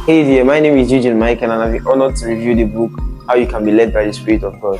Hey there, my name is Eugene Mike and I'm honored to review the book How You Can Be Led by the Spirit of God.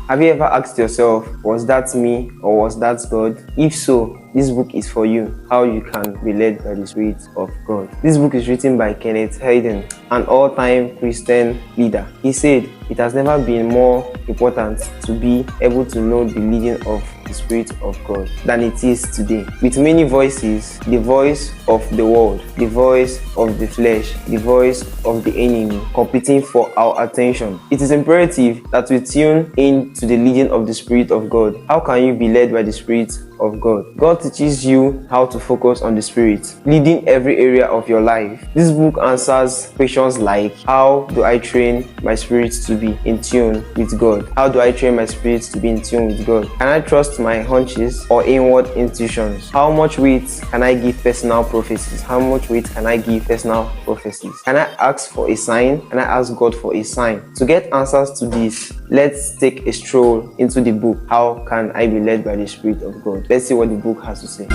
Have you ever asked yourself, was that me or was that God? If so, this book is for you, How You Can Be Led by the Spirit of God. This book is written by Kenneth Hagin, an all-time Christian leader. He said, it has never been more important to be able to know the leading of the Spirit of God than it is today. With many voices, the voice of the world, the voice of the flesh, the voice of the enemy competing for our attention, it is imperative that we tune in to the leading of the Spirit of God. How can you be led by the Spirit of God? God teaches you how to focus on the Spirit, leading every area of your life. This book answers questions like, how do I train my spirit to be in tune with God? How do I train my spirit to be in tune with God? Can I trust my hunches or inward intuitions? How much weight can I give personal prophecies? How much weight can I give personal prophecies? Can I ask for a sign? Can I ask God for a sign? To get answers to this, let's take a stroll into the book, How Can I Be Led by the Spirit of God? Let's see what the book has to say.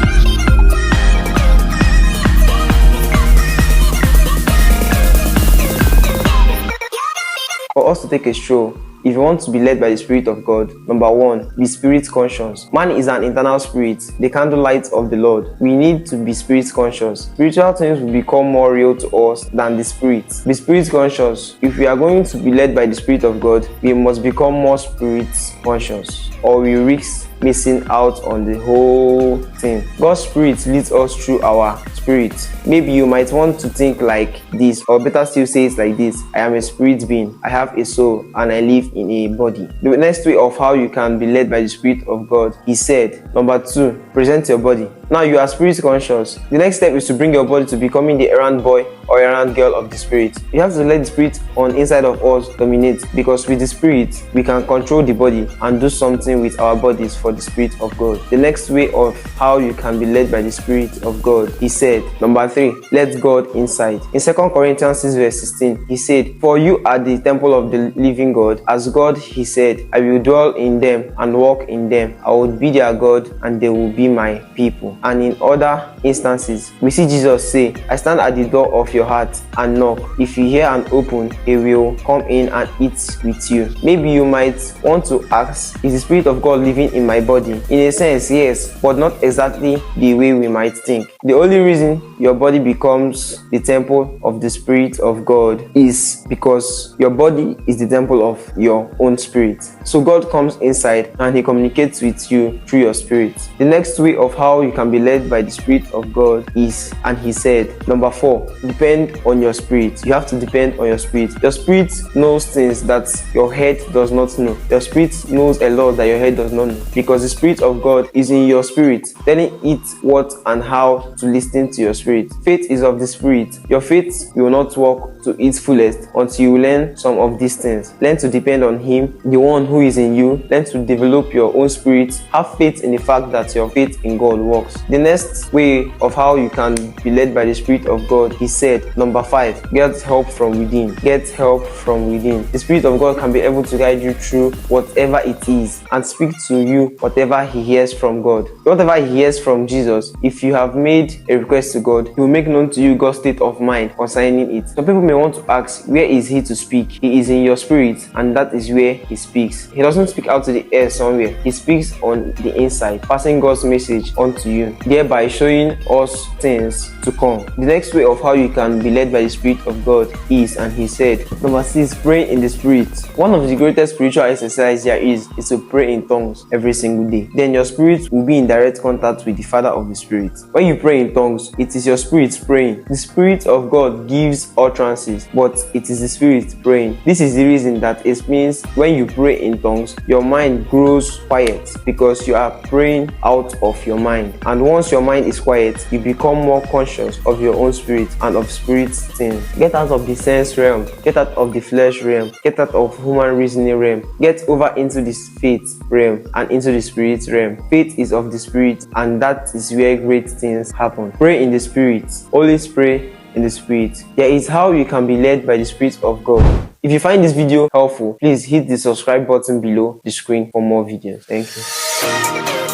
For us to take a stroll, if you want to be led by the Spirit of God, number one, be spirit conscious. Man is an internal spirit, the candlelight of the Lord. We need to be spirit conscious. Spiritual things will become more real to us than the spirit. Be spirit conscious. If we are going to be led by the Spirit of God, we must become more spirit conscious, or we risk missing out on the whole thing. God's Spirit leads us through our spirit. Maybe you might want to think like this, or better still say it like this: I am a spirit being, I have a soul, and I live in a body. The next way of how you can be led by the Spirit of God, he said, number two, present your body. Now you are spirit conscious. The next step is to bring your body to becoming the errand boy or errand girl of the Spirit. You have to let the Spirit on inside of us dominate, because with the Spirit, we can control the body and do something with our bodies for the Spirit of God. The next way of how you can be led by the Spirit of God, he said, number three, let God inside. In 2 Corinthians 6 verse 16, he said, for you are the temple of the living God. As God, he said, I will dwell in them and walk in them. I will be their God and they will be my people. And in other instances, we see Jesus say, I stand at the door of your heart and knock. If you hear and open, he will come in and eat with you. Maybe you might want to ask, is the Spirit of God living in my body? In a sense, yes, but not exactly the way we might think. The only reason your body becomes the temple of the Spirit of God is because your body is the temple of your own spirit. So God comes inside and he communicates with you through your spirit. The next way of how you can be led by the Spirit of God is, and he said, number four, depend on your spirit. You have to depend on your spirit. Your spirit knows things that your head does not know. Your spirit knows a lot that your head does not know, because the Spirit of God is in your spirit, telling it what and how to listen to your spirit. Faith is of the Spirit. Your faith will not walk to its fullest until you learn some of these things. Learn to depend on him, the one who is in you. Learn to develop your own spirit. Have faith in the fact that your faith in God works. The next way of how you can be led by the Spirit of God, he said, number five, get help from within. Get help from within. The Spirit of God can be able to guide you through whatever it is and speak to you whatever he hears from God. Whatever he hears from Jesus, if you have made a request to God, he will make known to you God's state of mind concerning it. Some people may want to ask, where is he to speak? He is in your spirit, and that is where he speaks. He doesn't speak out to the air somewhere. He speaks on the inside, passing God's message on to you, thereby showing us things to come. The next way of how you can be led by the Spirit of God is, and he said, number six, pray in the Spirit. One of the greatest spiritual exercises there is to pray in tongues every single day. Then your spirit will be in direct contact with the Father of the Spirit. When you pray pray in tongues, it is your spirit praying. The Spirit of God gives utterances, but it is the Spirit praying. This is the reason that it means when you pray in tongues, your mind grows quiet because you are praying out of your mind. And once your mind is quiet, you become more conscious of your own spirit and of spirit things. Get out of the sense realm, get out of the flesh realm, get out of human reasoning realm, get over into the faith realm and into the spirit realm. Faith is of the spirit, and that is where great things happen. Pray in the spirit. Always pray in the spirit. Here is how you can be led by the Spirit of God. If you find this video helpful, please hit the subscribe button below the screen for more videos. Thank you.